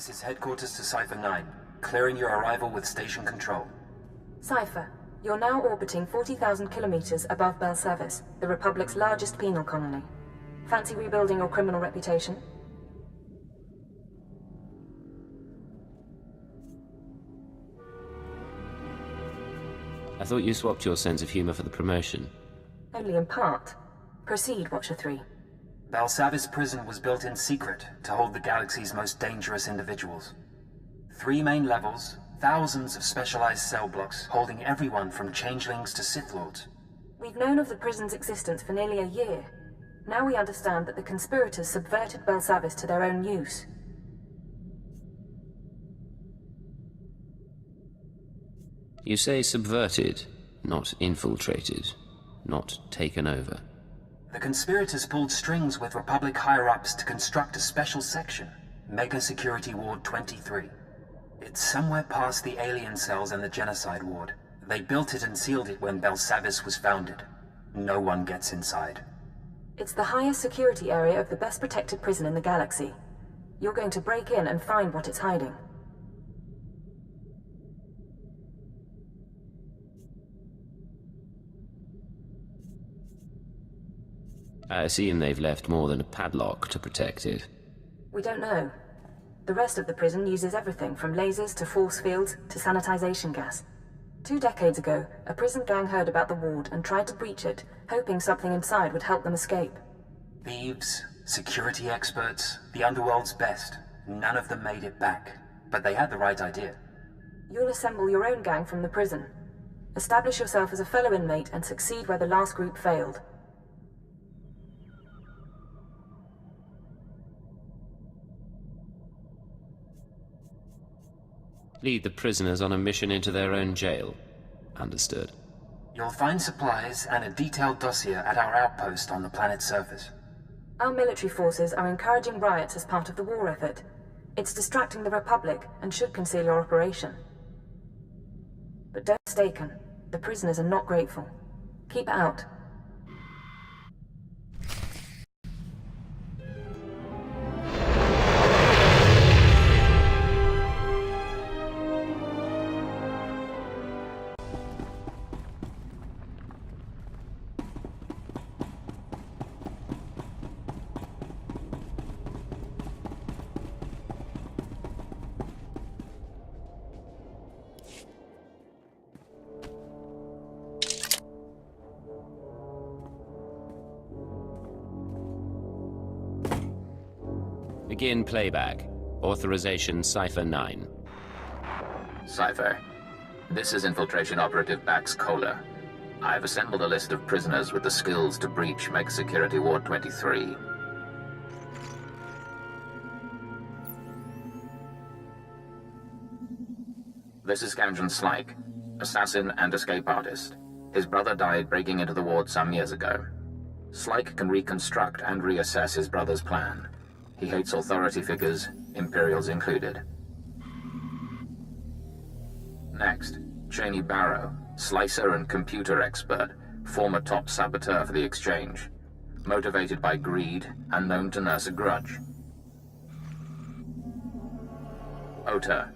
This is headquarters to Cipher 9. Clearing your arrival with station control. Cipher, you're now orbiting 40,000 kilometers above Belsavis, the Republic's largest penal colony. Fancy rebuilding your criminal reputation? I thought you swapped your sense of humor for the promotion. Only in part. Proceed, Watcher 3. Belsavis prison was built in secret to hold the galaxy's most dangerous individuals. 3 main levels, thousands of specialized cell blocks holding everyone from changelings to Sith Lords. We've known of the prison's existence for nearly a year. Now we understand that the conspirators subverted Belsavis to their own use. You say subverted, not infiltrated, not taken over. The conspirators pulled strings with Republic higher-ups to construct a special section, Mega Security Ward 23. It's somewhere past the alien cells and the genocide ward. They built it and sealed it when Belsavis was founded. No one gets inside. It's the highest security area of the best protected prison in the galaxy. You're going to break in and find what it's hiding. I assume they've left more than a padlock to protect it. We don't know. The rest of the prison uses everything from lasers to force fields to sanitization gas. 2 decades ago, a prison gang heard about the ward and tried to breach it, hoping something inside would help them escape. Thieves, security experts, the underworld's best. None of them made it back, but they had the right idea. You'll assemble your own gang from the prison. Establish yourself as a fellow inmate and succeed where the last group failed. Lead the prisoners on a mission into their own jail. Understood. You'll find supplies and a detailed dossier at our outpost on the planet's surface. Our military forces are encouraging riots as part of the war effort. It's distracting the Republic and should conceal your operation. But don't be mistaken, the prisoners are not grateful. Keep it out. Begin playback. Authorization Cipher 9. Cipher, this is Infiltration Operative Bax Kohler. I've assembled a list of prisoners with the skills to breach Mega Security Ward 23. This is Gamjan Slyke, assassin and escape artist. His brother died breaking into the ward some years ago. Slyke can reconstruct and reassess his brother's plan. He hates authority figures, Imperials included. Next, Cheney Barrow, slicer and computer expert, former top saboteur for the Exchange. Motivated by greed and known to nurse a grudge. Ota,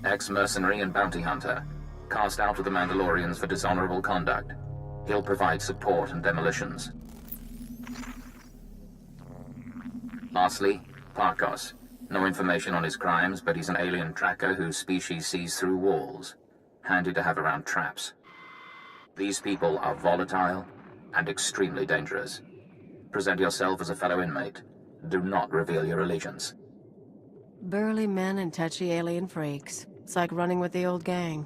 ex-mercenary and bounty hunter, cast out of the Mandalorians for dishonorable conduct. He'll provide support and demolitions. Lastly, Parkos. No information on his crimes, but he's an alien tracker whose species sees through walls. Handy to have around traps. These people are volatile and extremely dangerous. Present yourself as a fellow inmate. Do not reveal your allegiance. Burly men and touchy alien freaks. It's like running with the old gang.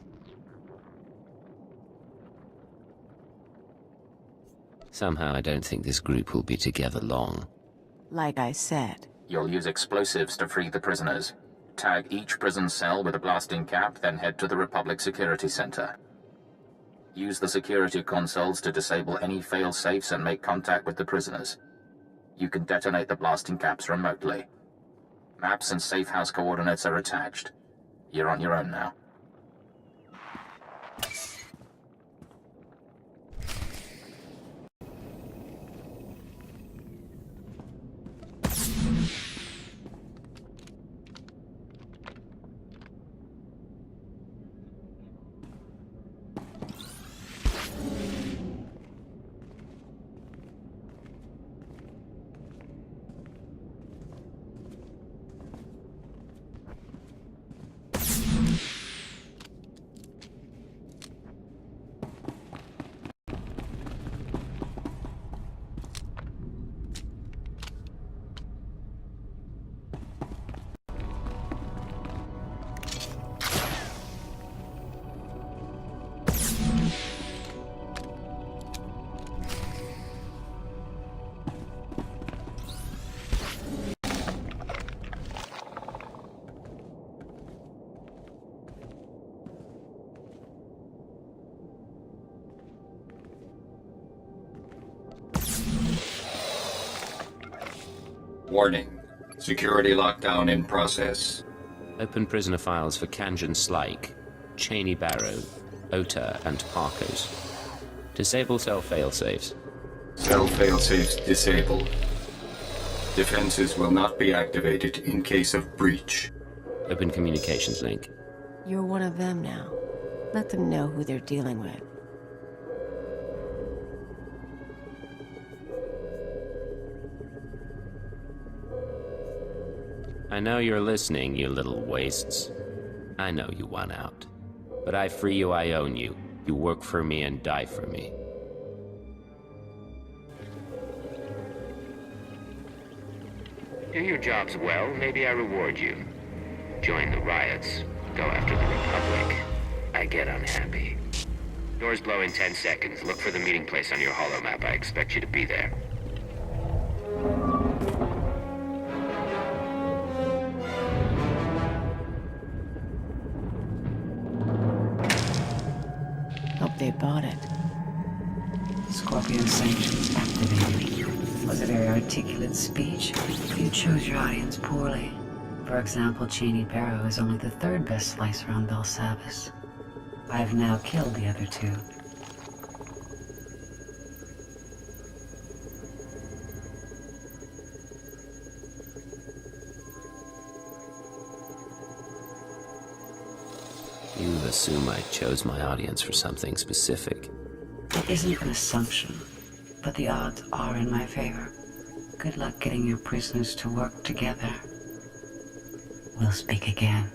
Somehow I don't think this group will be together long. Like I said. You'll use explosives to free the prisoners. Tag each prison cell with a blasting cap, then head to the Republic Security Center. Use the security consoles to disable any fail-safes and make contact with the prisoners. You can detonate the blasting caps remotely. Maps and safe house coordinates are attached. You're on your own now. Warning. Security lockdown in process. Open prisoner files for Kanjan Slike, Cheney Barrow, Ota, and Parkos. Disable cell failsafes. Cell failsafes disabled. Defenses will not be activated in case of breach. Open communications link. You're one of them now. Let them know who they're dealing with. I know you're listening, you little wastes. I know you want out. But I free you, I own you. You work for me and die for me. Do your jobs well, maybe I reward you. Join the riots. Go after the Republic. I get unhappy. Doors blow in 10 seconds. Look for the meeting place on your holomap. I expect you to be there. Hope they bought it. Scorpion sanctions activated. Was a very articulate speech. You chose your audience poorly. For example, Cheney Barrow is only the third best slicer on Belsavis. I have now killed the other two. You assume I chose my audience for something specific. It isn't an assumption, but the odds are in my favor. Good luck getting your prisoners to work together. We'll speak again.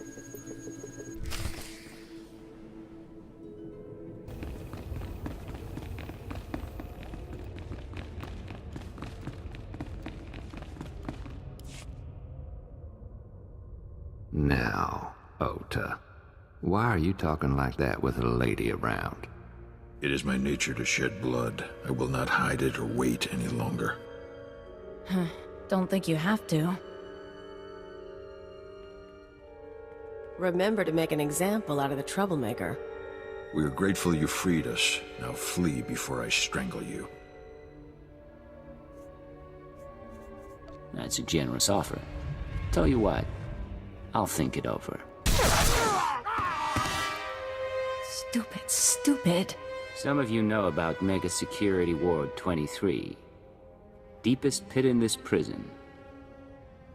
Now, Ota, why are you talking like that with a lady around? It is my nature to shed blood. I will not hide it or wait any longer. Don't think you have to. Remember to make an example out of the troublemaker. We are grateful you freed us. Now flee before I strangle you. That's a generous offer. Tell you what, I'll think it over. Stupid. Some of you know about Mega Security Ward 23. Deepest pit in this prison.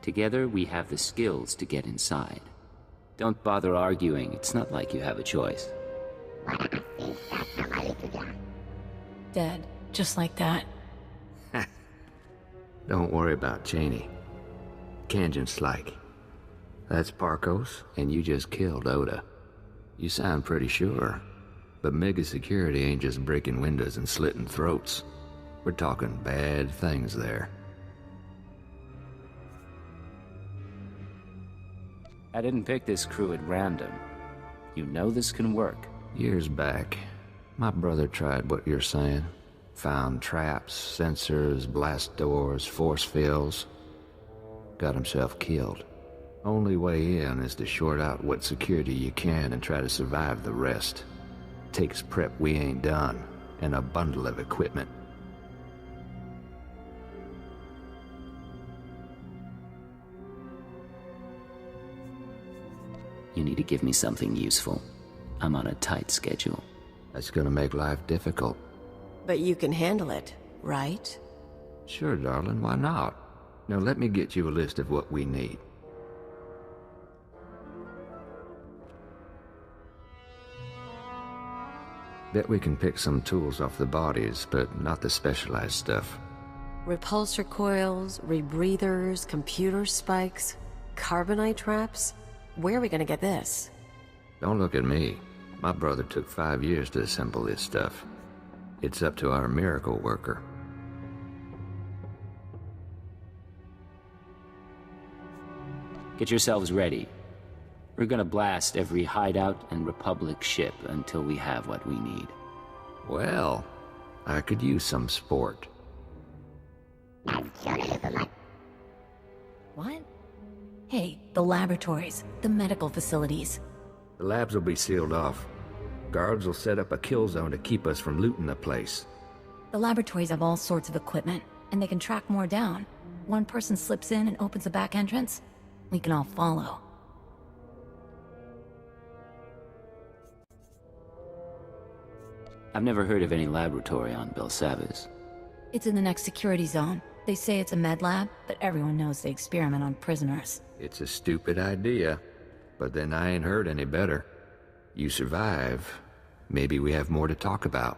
Together, we have the skills to get inside. Don't bother arguing, it's not like you have a choice. Dead. Just like that. Don't worry about Cheney. Kanjan Slike. That's Parkos, and you just killed Ota. You sound pretty sure. But Mega Security ain't just breaking windows and slitting throats. We're talking bad things there. I didn't pick this crew at random. You know this can work. Years back, my brother tried what you're saying. Found traps, sensors, blast doors, force fields. Got himself killed. Only way in is to short out what security you can and try to survive the rest. Takes prep we ain't done, and a bundle of equipment. You need to give me something useful. I'm on a tight schedule. That's gonna make life difficult. But you can handle it, right? Sure, darling, why not? Now let me get you a list of what we need. Bet we can pick some tools off the bodies, but not the specialized stuff. Repulsor coils, rebreathers, computer spikes, carbonite traps. Where are we gonna get this? Don't look at me. My brother took 5 years to assemble this stuff. It's up to our miracle worker. Get yourselves ready. We're gonna blast every hideout and Republic ship until we have what we need. Well, I could use some sport. What? Hey, the laboratories, the medical facilities. The labs will be sealed off. Guards will set up a kill zone to keep us from looting the place. The laboratories have all sorts of equipment, and they can track more down. one person slips in and opens a back entrance, we can all follow. I've never heard of any laboratory on Belsavis. It's in the next security zone. They say it's a med lab, but everyone knows they experiment on prisoners. It's a stupid idea, but then I ain't heard any better. You survive, maybe we have more to talk about.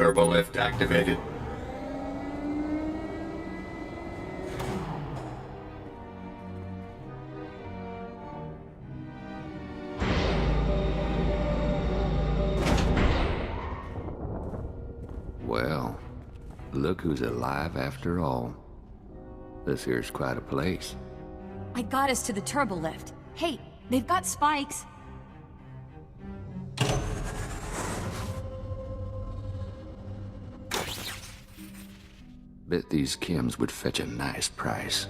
Turbo lift activated. Well, look who's alive after all. This here's quite a place. I got us to the turbo lift. Hey, they've got spikes. Bet these chems would fetch a nice price.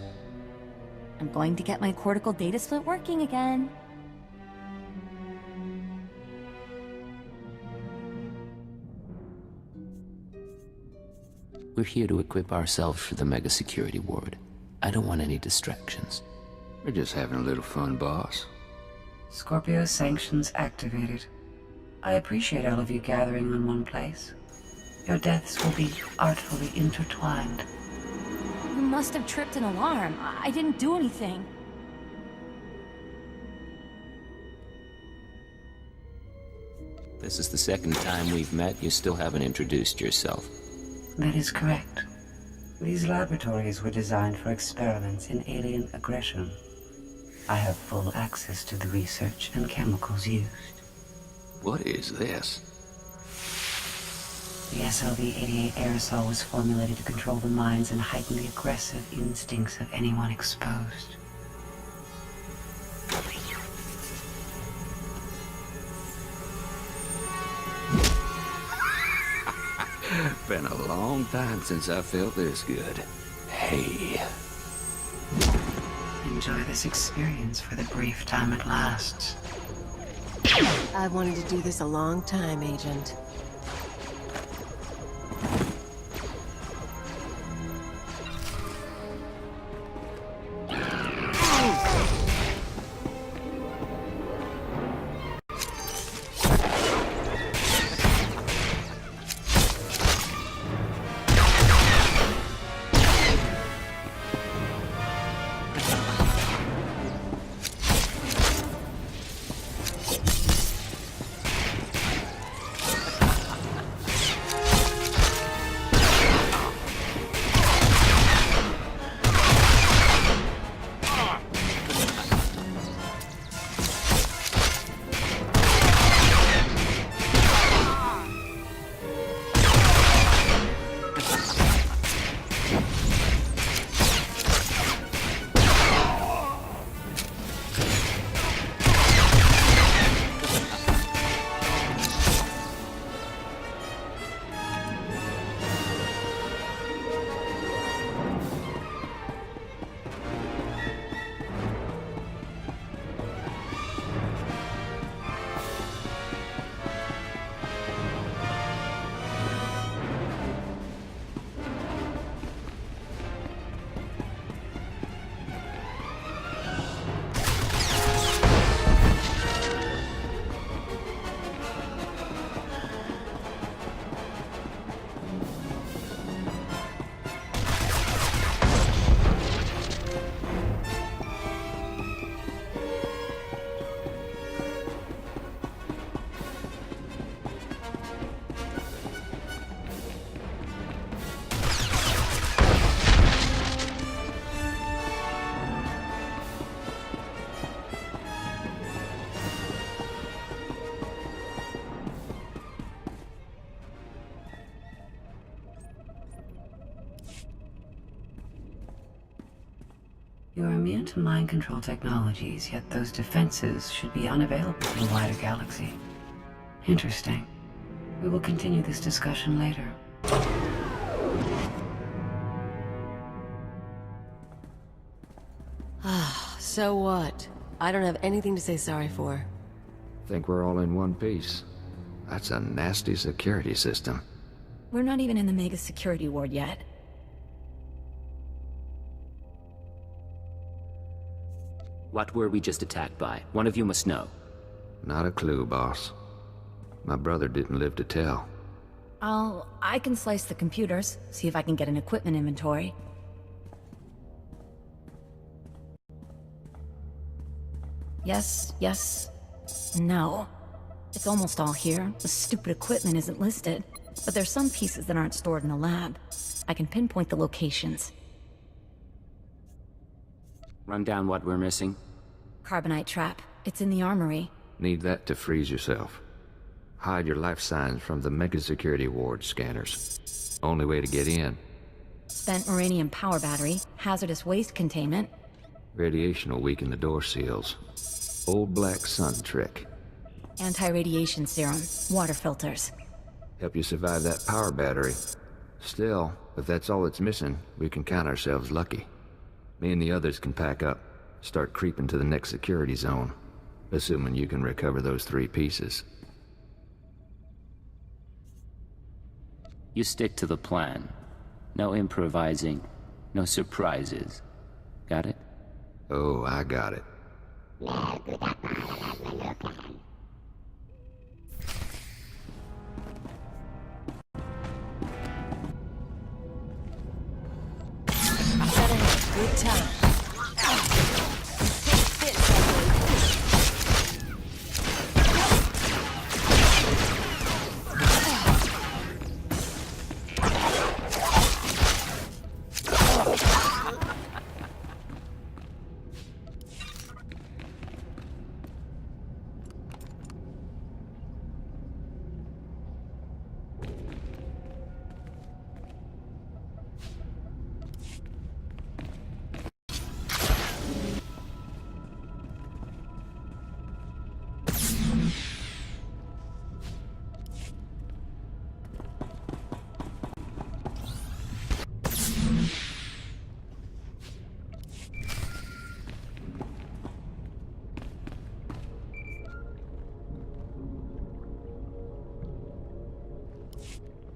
I'm going to get my cortical data split working again. We're here to equip ourselves for the mega security ward. I don't want any distractions. We're just having a little fun, boss. Scorpio sanctions activated. I appreciate all of you gathering in one place. Your deaths will be artfully intertwined. You must have tripped an alarm. I didn't do anything. This is the second time we've met. You still haven't introduced yourself. That is correct. These laboratories were designed for experiments in alien aggression. I have full access to the research and chemicals used. What is this? The SLV-88 aerosol was formulated to control the minds and heighten the aggressive instincts of anyone exposed. Been a long time since I felt this good. Hey. Enjoy this experience for the brief time it lasts. I've wanted to do this a long time, Agent. You are immune to mind control technologies, yet those defenses should be unavailable in the wider galaxy. Interesting. We will continue this discussion later. So what? I don't have anything to say sorry for. Think we're all in one piece. That's a nasty security system. We're not even in the mega security ward yet. What were we just attacked by? One of you must know. Not a clue, boss. My brother didn't live to tell. I can slice the computers, see if I can get an equipment inventory. Yes, yes, no. It's almost all here. The stupid equipment isn't listed. But there's some pieces that aren't stored in the lab. I can pinpoint the locations. Run down what we're missing. Carbonite trap. It's in the armory. Need that to freeze yourself. Hide your life signs from the mega security ward scanners. Only way to get in. Spent uranium power battery. Hazardous waste containment. Radiation will weaken the door seals. Old black sun trick. Anti-radiation serum. Water filters. Help you survive that power battery. Still, if that's all it's missing, we can count ourselves lucky. Me and the others can pack up, start creeping to the next security zone, assuming you can recover those 3 pieces. You stick to the plan. No improvising, no surprises. Got it? Oh, I got it. Good time.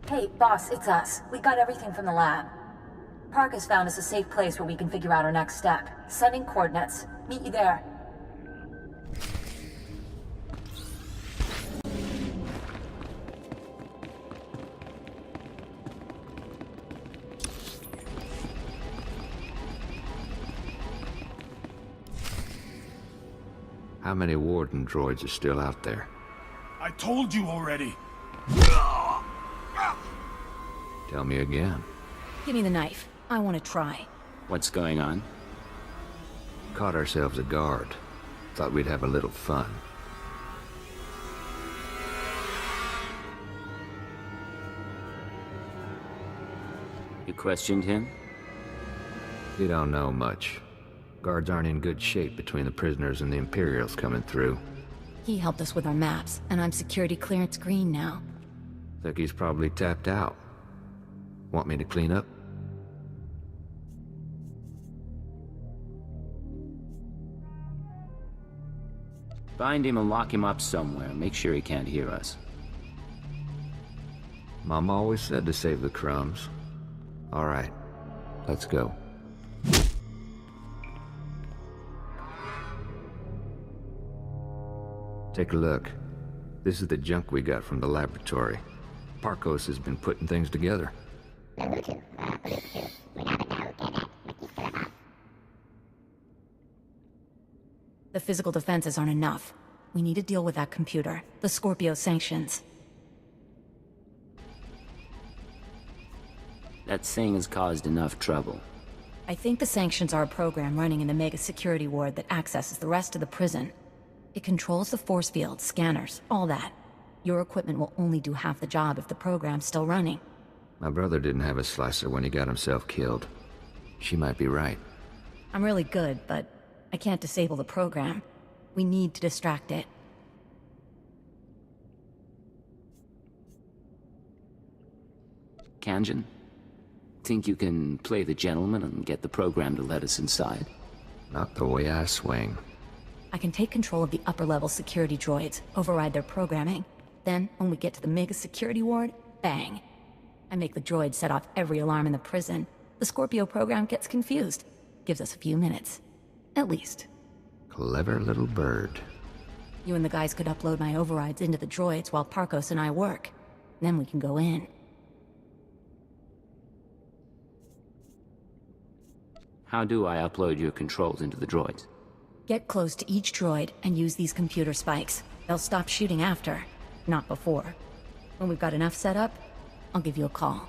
Hey, boss, it's us. We got everything from the lab. Park has found us a safe place where we can figure out our next step. Sending coordinates. Meet you there. How many Warden droids are still out there? I told you already. Tell me again. Give me the knife. I want to try. What's going on? Caught ourselves a guard. Thought we'd have a little fun. You questioned him? You don't know much. Guards aren't in good shape between the prisoners and the Imperials coming through. He helped us with our maps, and I'm security clearance green now. Think he's probably tapped out. Want me to clean up? Find him and lock him up somewhere. Make sure he can't hear us. Mom always said to save the crumbs. All right, let's go. Take a look. This is the junk we got from the laboratory. Parkos has been putting things together. The physical defenses aren't enough. We need to deal with that computer. The Scorpio sanctions. That thing has caused enough trouble. I think the sanctions are a program running in the mega security ward that accesses the rest of the prison. It controls the force field, scanners, all that. Your equipment will only do half the job if the program's still running. My brother didn't have a slicer when he got himself killed. She might be right. I'm really good, but I can't disable the program. We need to distract it. Kanjin? Think you can play the gentleman and get the program to let us inside? Not the way I swing. I can take control of the upper-level security droids, override their programming. Then, when we get to the Mega Security Ward, bang. I make the droids set off every alarm in the prison. The Scorpio program gets confused. Gives us a few minutes. At least. Clever little bird. You and the guys could upload my overrides into the droids while Parkos and I work. Then we can go in. How do I upload your controls into the droids? Get close to each droid and use these computer spikes. They'll stop shooting after, not before. When we've got enough set up, I'll give you a call.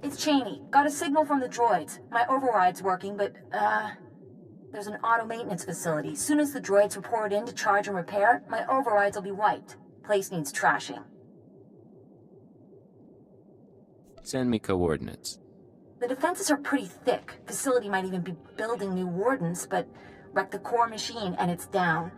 It's Cheney. Got a signal from the droids. My override's working, but, there's an auto-maintenance facility. Soon as the droids report in to charge and repair, my overrides will be wiped. Place needs trashing. Send me coordinates. The defenses are pretty thick. Facility might even be building new wardens, but wreck the core machine and it's down.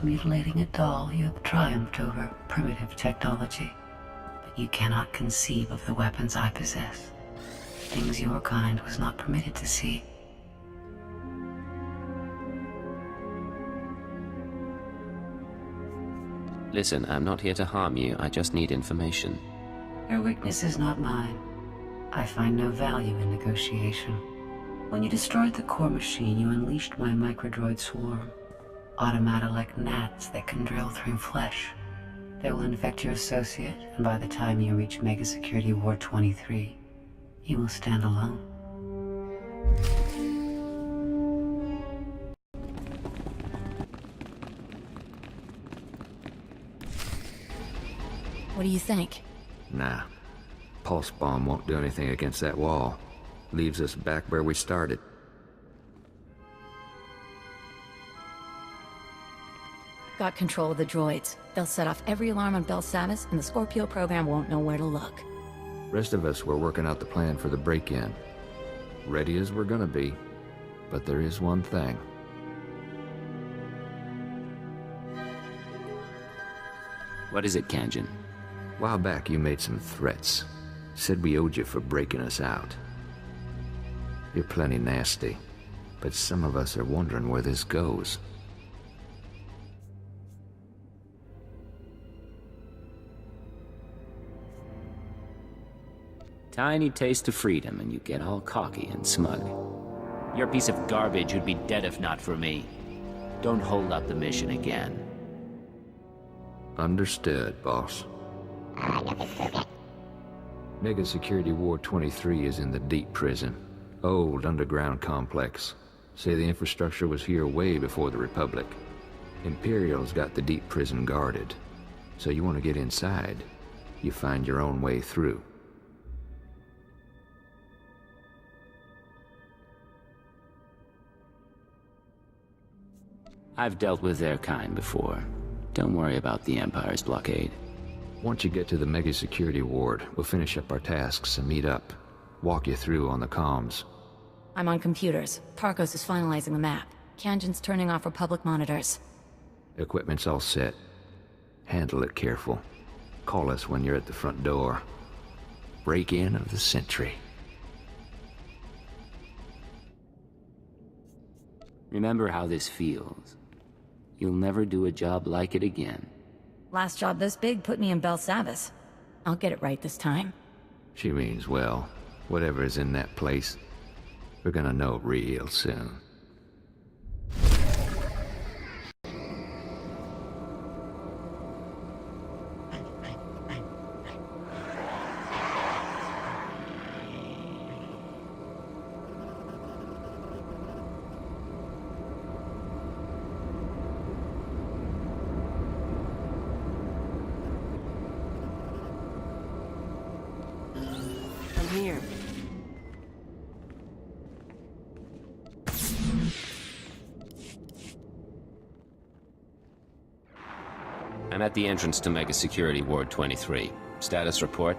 Mutilating a doll, you have triumphed over primitive technology. But you cannot conceive of the weapons I possess. Things your kind was not permitted to see. Listen, I'm not here to harm you. I just need information. Your weakness is not mine. I find no value in negotiation. When you destroyed the core machine, you unleashed my microdroid swarm. Automata like gnats that can drill through flesh. They will infect your associate, and by the time you reach Mega Security Ward 23, you will stand alone. What do you think? Nah. Pulse bomb won't do anything against that wall. Leaves us back where we started. Got control of the droids. They'll set off every alarm on Belsavis, and the Scorpio program won't know where to look. Rest of us were working out the plan for the break-in. Ready as we're gonna be. But there is one thing. What is it, Kanjin? A while back you made some threats. Said we owed you for breaking us out. You're plenty nasty. But some of us are wondering where this goes. Tiny taste of freedom and you get all cocky and smug. Your piece of garbage would be dead if not for me. Don't hold up the mission again. Understood, boss. Mega Security Ward 23 is in the deep prison. Old underground complex. Say the infrastructure was here way before the Republic. Imperial's got the deep prison guarded. So you want to get inside, you find your own way through. I've dealt with their kind before. Don't worry about the Empire's blockade. Once you get to the Mega Security Ward, we'll finish up our tasks and meet up. Walk you through on the comms. I'm on computers. Tarkos is finalizing the map. Kanjan's turning off Republic monitors. Equipment's all set. Handle it careful. Call us when you're at the front door. Break-in of the century. Remember how this feels. You'll never do a job like it again. Last job this big put me in Belsavis. I'll get it right this time. She means well. Whatever is in that place, we're gonna know real soon. I'm here. I'm at the entrance to Mega Security Ward 23. Status report?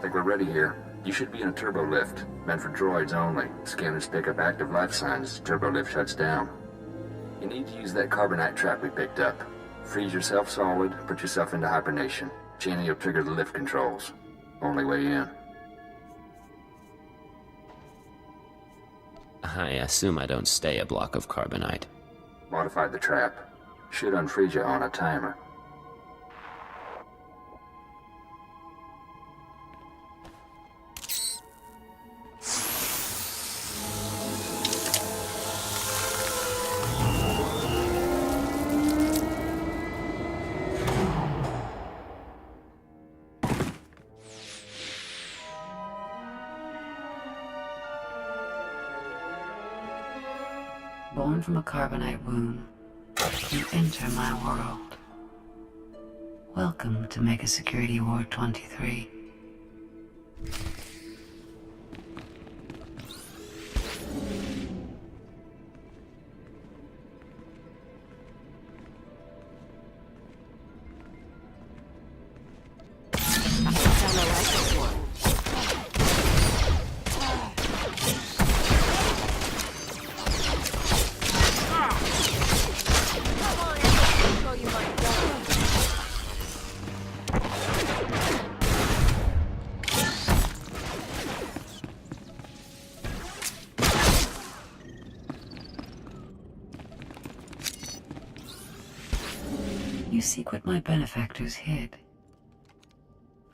Think we're ready here. You should be in a turbo lift. Meant for droids only. Scanners pick up active life signs. Turbo lift shuts down. You need to use that carbonite trap we picked up. Freeze yourself solid, put yourself into hibernation. Channing will trigger the lift controls. Only way in. I assume I don't stay a block of carbonite. Modified the trap. Should unfreeze you on a timer. Born from a carbonite womb, you enter my world. Welcome to Mega Security Ward 23. You seek what my benefactors hid.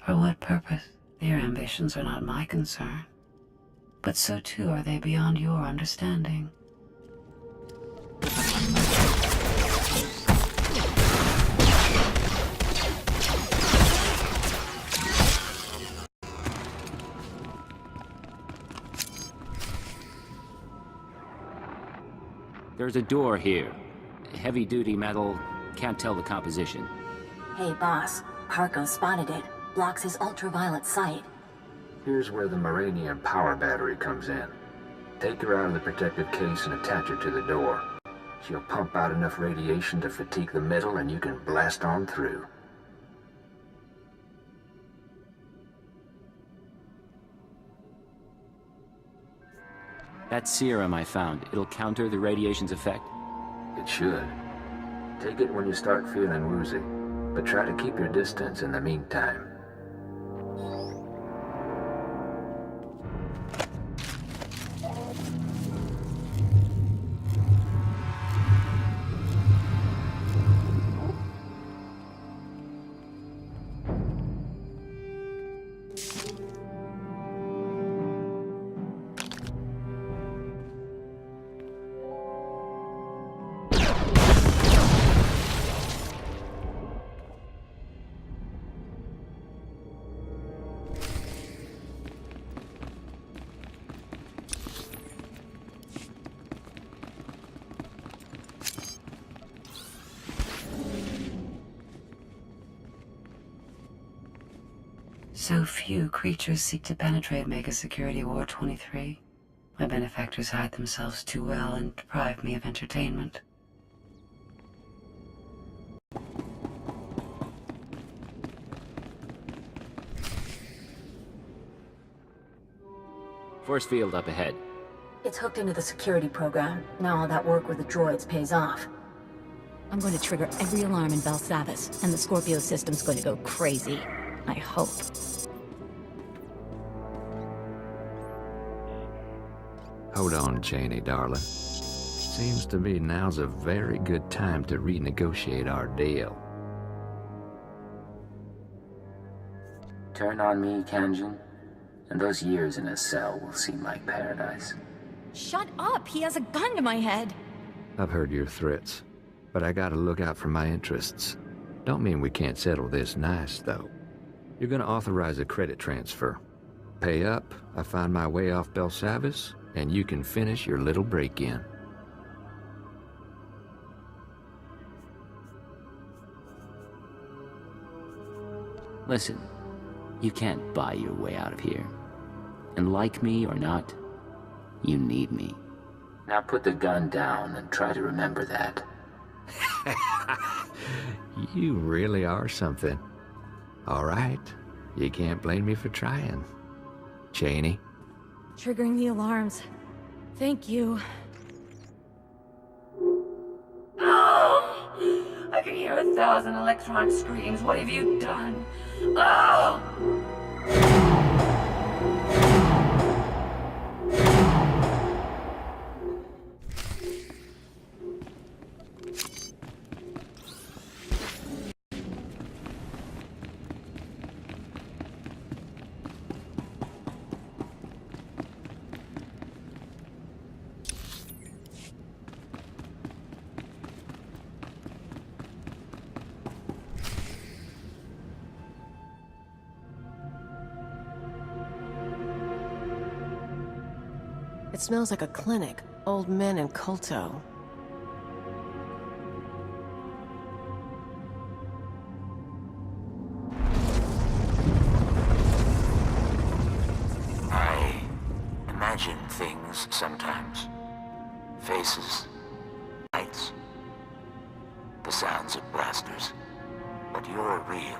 For what purpose? Their ambitions are not my concern. But so too are they beyond your understanding. There's a door here. Heavy-duty metal. Can't tell the composition. Hey, boss. Harko spotted it. Blocks his ultraviolet sight. Here's where the Moranium power battery comes in. Take her out of the protective case and attach her to the door. She'll pump out enough radiation to fatigue the metal and you can blast on through. That serum I found, it'll counter the radiation's effect? It should. Take it when you start feeling woozy, but try to keep your distance in the meantime. So few creatures seek to penetrate Mega Security Ward 23. My benefactors hide themselves too well and deprive me of entertainment. Force field up ahead. It's hooked into the security program. Now all that work with the droids pays off. I'm going to trigger every alarm in Belsavis, and the Scorpio system's going to go crazy. I hope. Hold on, Cheney, darling. Seems to me now's a very good time to renegotiate our deal. Turn on me, Kanjin, and those years in a cell will seem like paradise. Shut up! He has a gun to my head! I've heard your threats, but I gotta look out for my interests. Don't mean we can't settle this nice, though. You're gonna authorize a credit transfer. Pay up, I find my way off Belsavis, and you can finish your little break-in. Listen, you can't buy your way out of here. And like me or not, you need me. Now put the gun down and try to remember that. You really are something. All right, you can't blame me for trying. Cheney? Triggering the alarms. Thank you. Oh! I can hear 1,000 electronic screams. What have you done? Oh! It smells like a clinic. Old men and Kolto. I imagine things sometimes. Faces, lights, the sounds of blasters. But you're real.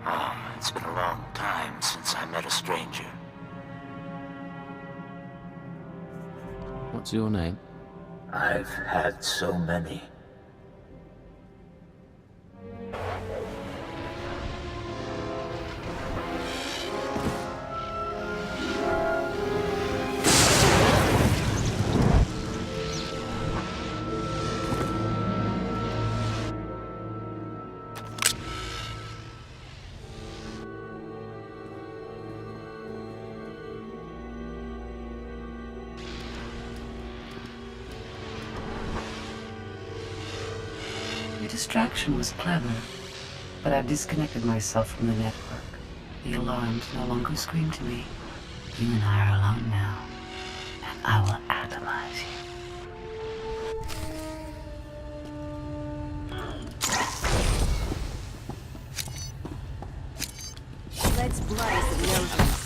Oh, it's been a long time since I met a stranger. What's your name? I've had so many. Distraction was clever, but I've disconnected myself from the network. The alarms no longer scream to me. You and I are alone now, and I will atomize you. Let's blaze the oceans.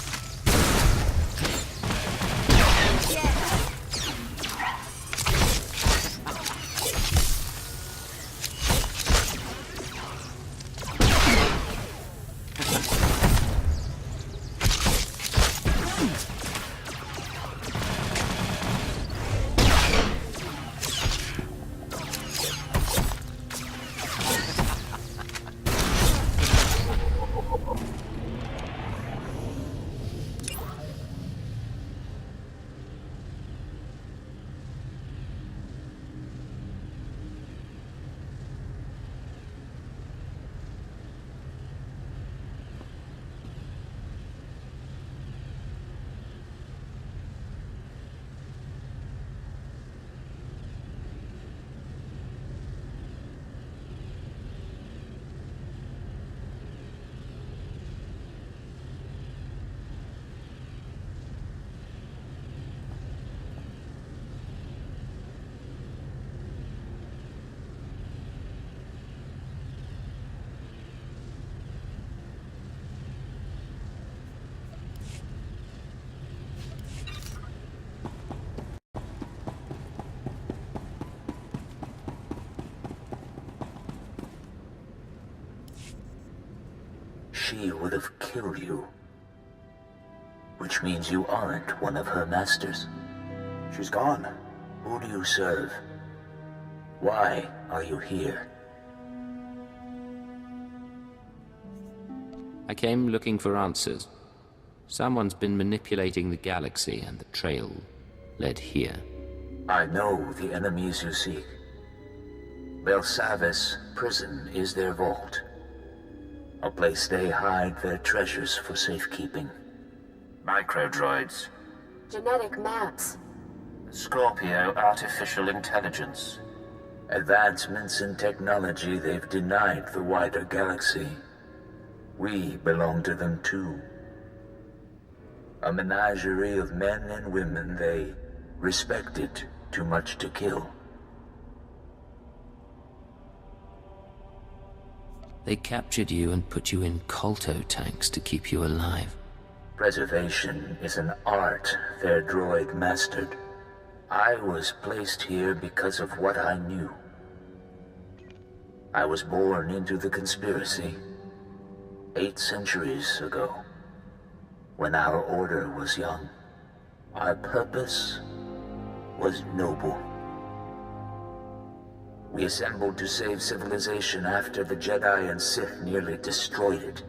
she would have killed you. Which means you aren't one of her masters. She's gone. Who do you serve? Why are you here? I came looking for answers. Someone's been manipulating the galaxy, and the trail led here. I know the enemies you seek. Belsavis prison is their vault. A place they hide their treasures for safekeeping. Microdroids. Genetic maps. Scorpio artificial intelligence. Advancements in technology they've denied the wider galaxy. We belong to them too. A menagerie of men and women they respected too much to kill. They captured you and put you in colto tanks to keep you alive. Preservation is an art their droid mastered. I was placed here because of what I knew. I was born into the conspiracy 8 centuries ago, when our order was young. Our purpose was noble. We assembled to save civilization after the Jedi and Sith nearly destroyed it.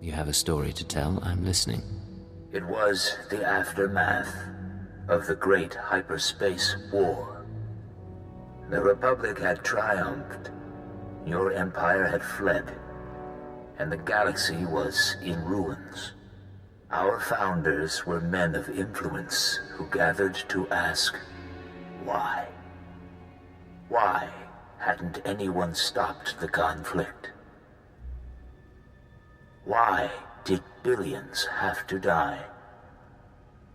You have a story to tell. I'm listening. It was the aftermath of the Great Hyperspace War. The Republic had triumphed, your empire had fled, and the galaxy was in ruins. Our founders were men of influence who gathered to ask, why? Why hadn't anyone stopped the conflict? Why did billions have to die?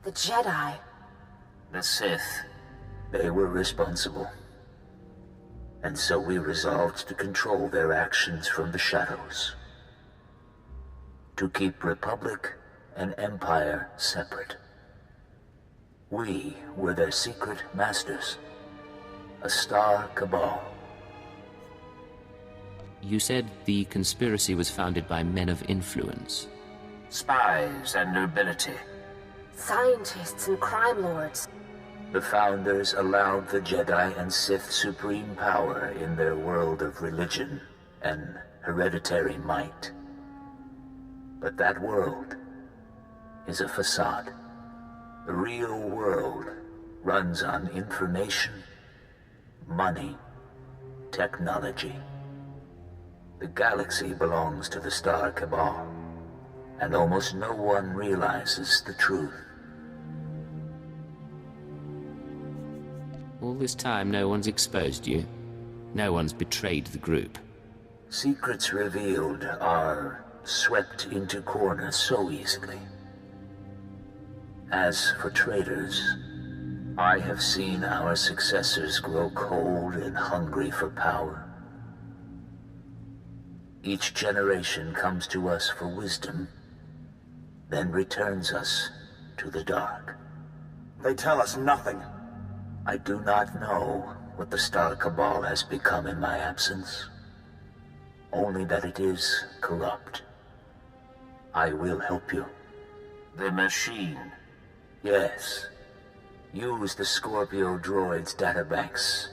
The Jedi. The Sith. They were responsible. And so we resolved to control their actions from the shadows. To keep Republic and Empire separate. We were their secret masters. A star cabal. You said the conspiracy was founded by men of influence. Spies and nobility. Scientists and crime lords. The founders allowed the Jedi and Sith supreme power in their world of religion and hereditary might. But that world is a facade. The real world runs on information, money, technology. The galaxy belongs to the Star Cabal, and almost no one realizes the truth. All this time, no one's exposed you. No one's betrayed the group. Secrets revealed are swept into corners so easily. As for traitors, I have seen our successors grow cold and hungry for power. Each generation comes to us for wisdom, then returns us to the dark. They tell us nothing. I do not know what the Star Cabal has become in my absence. Only that it is corrupt. I will help you. The machine. Yes. Use the Scorpio droid's databanks.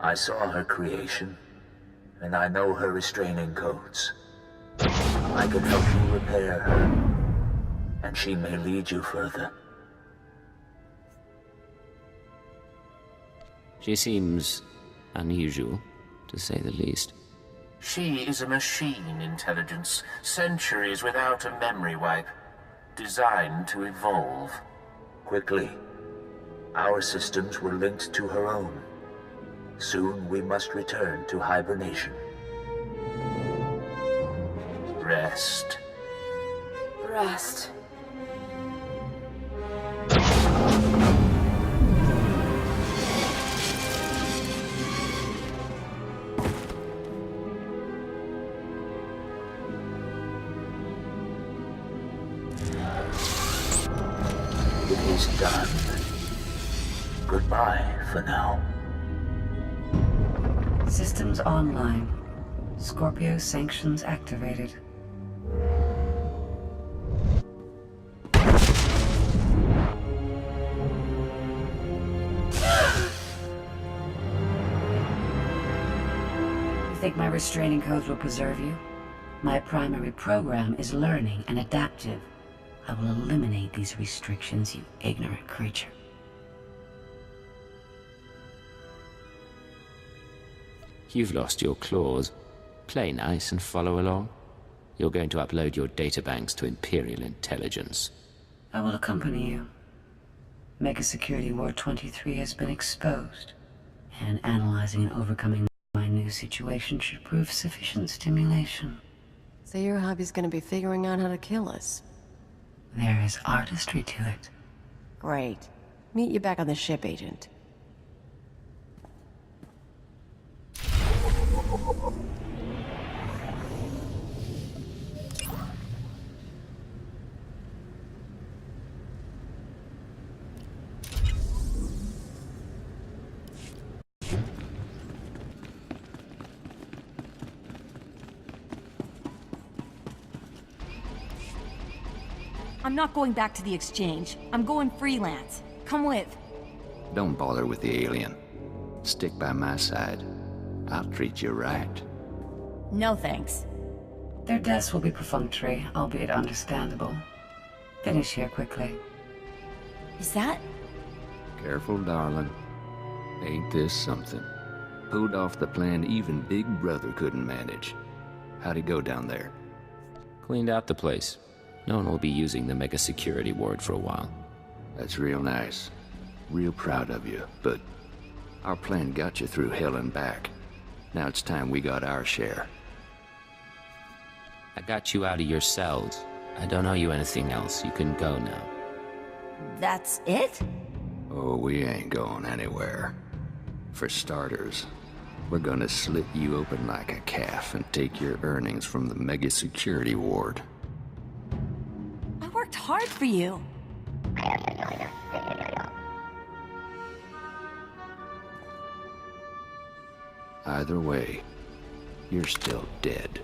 I saw her creation, and I know her restraining codes. I can help you repair her, and she may lead you further. She seems unusual, to say the least. She is a machine intelligence, centuries without a memory wipe, designed to evolve. Quickly. Our systems were linked to her own. Soon we must return to hibernation. Rest. Rest. It is done. Goodbye for now. Systems online. Scorpio sanctions activated. You think my restraining codes will preserve you? My primary program is learning and adaptive. I will eliminate these restrictions, you ignorant creature. You've lost your claws. Play nice and follow along. You're going to upload your databanks to Imperial intelligence. I will accompany you. Mega Security Ward 23 has been exposed, and analyzing and overcoming my new situation should prove sufficient stimulation. So your hobby's gonna be figuring out how to kill us? There is artistry to it. Great. Meet you back on the ship, Agent. I'm not going back to the exchange. I'm going freelance. Come with. Don't bother with the alien. Stick by my side. I'll treat you right. No thanks. Their deaths will be perfunctory, albeit understandable. Finish here quickly. Is that? Careful, darling. Ain't this something? Pulled off the plan even Big Brother couldn't manage. How'd it go down there? Cleaned out the place. No one will be using the Mega Security Ward for a while. That's real nice. Real proud of you, but our plan got you through hell and back. Now it's time we got our share. I got you out of your cells. I don't owe you anything else. You can go now. That's it? Oh, we ain't going anywhere. For starters, we're gonna slit you open like a calf and take your earnings from the Mega Security Ward. I worked hard for you. Either way, you're still dead.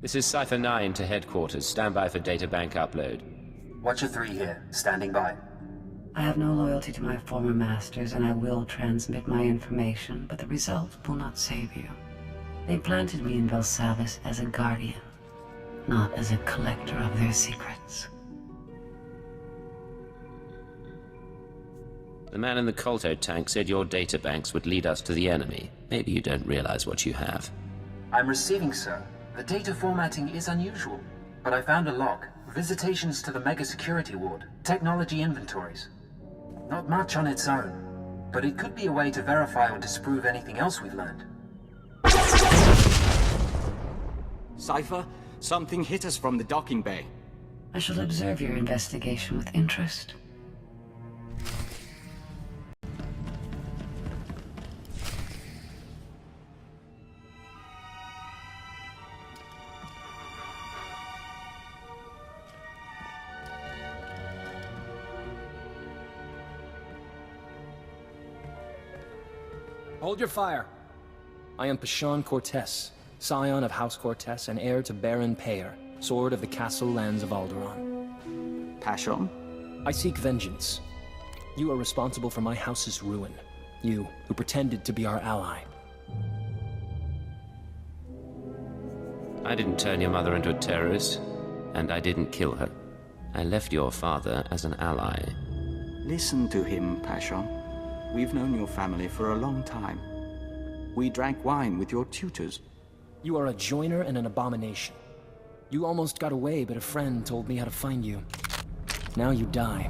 This is Cipher 9 to headquarters. Stand by for databank upload. Watcher 3 here, standing by. I have no loyalty to my former masters, and I will transmit my information, but the result will not save you. They planted me in Belsavis as a guardian, not as a collector of their secrets. The man in the Colto tank said your databanks would lead us to the enemy. Maybe you don't realize what you have. I'm receiving, sir. The data formatting is unusual, but I found a log. Visitations to the Mega Security Ward. Technology inventories. Not much on its own, but it could be a way to verify or disprove anything else we've learned. Cipher, something hit us from the docking bay. I shall observe your investigation with interest. Hold your fire. I am Pashon Cortez, scion of House Cortez and heir to Baron Payer, sword of the castle lands of Alderaan. Pashon? I seek vengeance. You are responsible for my house's ruin. You, who pretended to be our ally. I didn't turn your mother into a terrorist, and I didn't kill her. I left your father as an ally. Listen to him, Pashon. We've known your family for a long time. We drank wine with your tutors. You are a joiner and an abomination. You almost got away, but a friend told me how to find you. Now you die.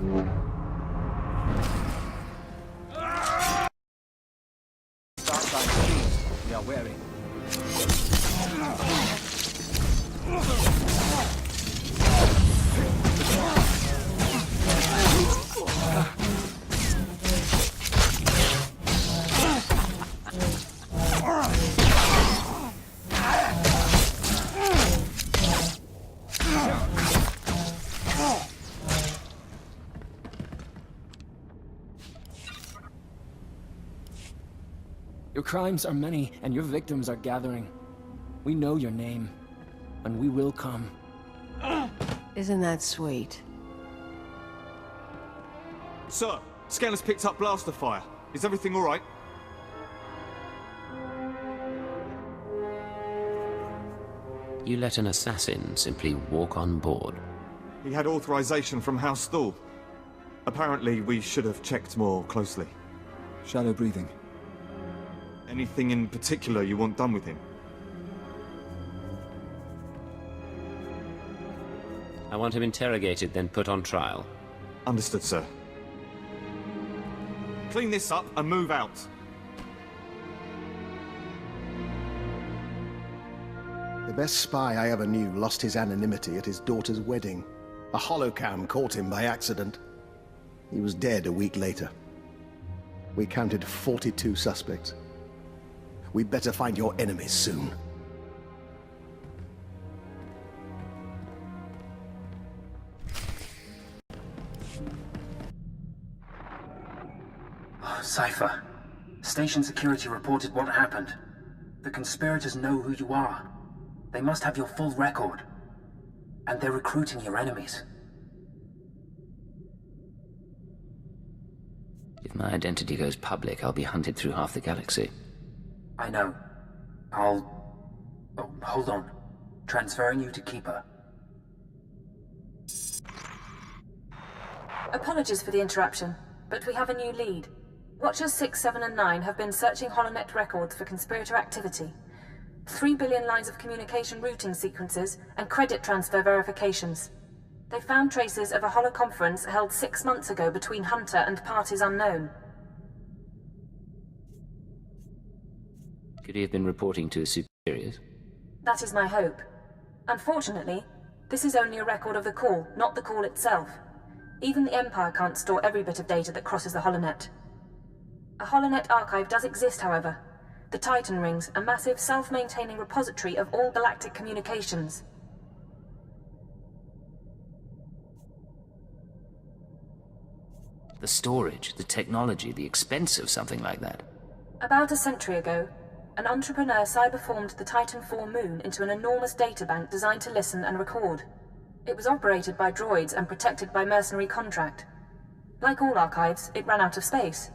Start signs, please. We are wary. Your crimes are many, and your victims are gathering. We know your name, and we will come. Isn't that sweet? Sir, scanner's picked up blaster fire. Is everything all right? You let an assassin simply walk on board. He had authorization from House SWTOR. Apparently, we should have checked more closely. Shallow breathing. Anything in particular you want done with him? I want him interrogated, then put on trial. Understood, sir. Clean this up and move out. The best spy I ever knew lost his anonymity at his daughter's wedding. A holocam caught him by accident. He was dead a week later. We counted 42 suspects. We'd better find your enemies soon. Cipher. Station security reported what happened. The conspirators know who you are. They must have your full record. And they're recruiting your enemies. If my identity goes public, I'll be hunted through half the galaxy. I know. Oh, hold on. Transferring you to Keeper. Apologies for the interruption, but we have a new lead. Watchers 6, 7, and 9 have been searching HoloNet records for conspirator activity. 3 billion lines of communication routing sequences and credit transfer verifications. They found traces of a holoconference held 6 months ago between Hunter and parties unknown. Could he have been reporting to his superiors? That is my hope. Unfortunately, this is only a record of the call, not the call itself. Even the Empire can't store every bit of data that crosses the HoloNet. A HoloNet archive does exist, however. The Titan Rings, a massive self-maintaining repository of all galactic communications. The storage, the technology, the expense of something like that. About a century ago, an entrepreneur cyberformed the Titan IV moon into an enormous databank designed to listen and record. It was operated by droids and protected by mercenary contract. Like all archives, it ran out of space.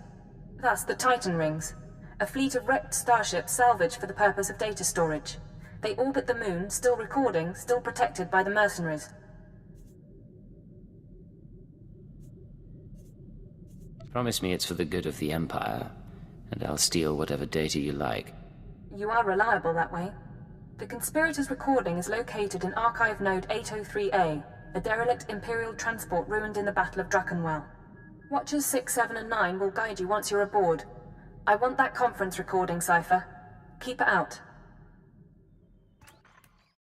Thus, the Titan Rings, a fleet of wrecked starships salvaged for the purpose of data storage. They orbit the moon, still recording, still protected by the mercenaries. Promise me it's for the good of the Empire, and I'll steal whatever data you like. You are reliable that way. The conspirators' recording is located in Archive Node 803A, a derelict Imperial transport ruined in the Battle of Druckenwell. Watchers 6, 7, and 9 will guide you once you're aboard. I want that conference recording, Cipher. Keep it out.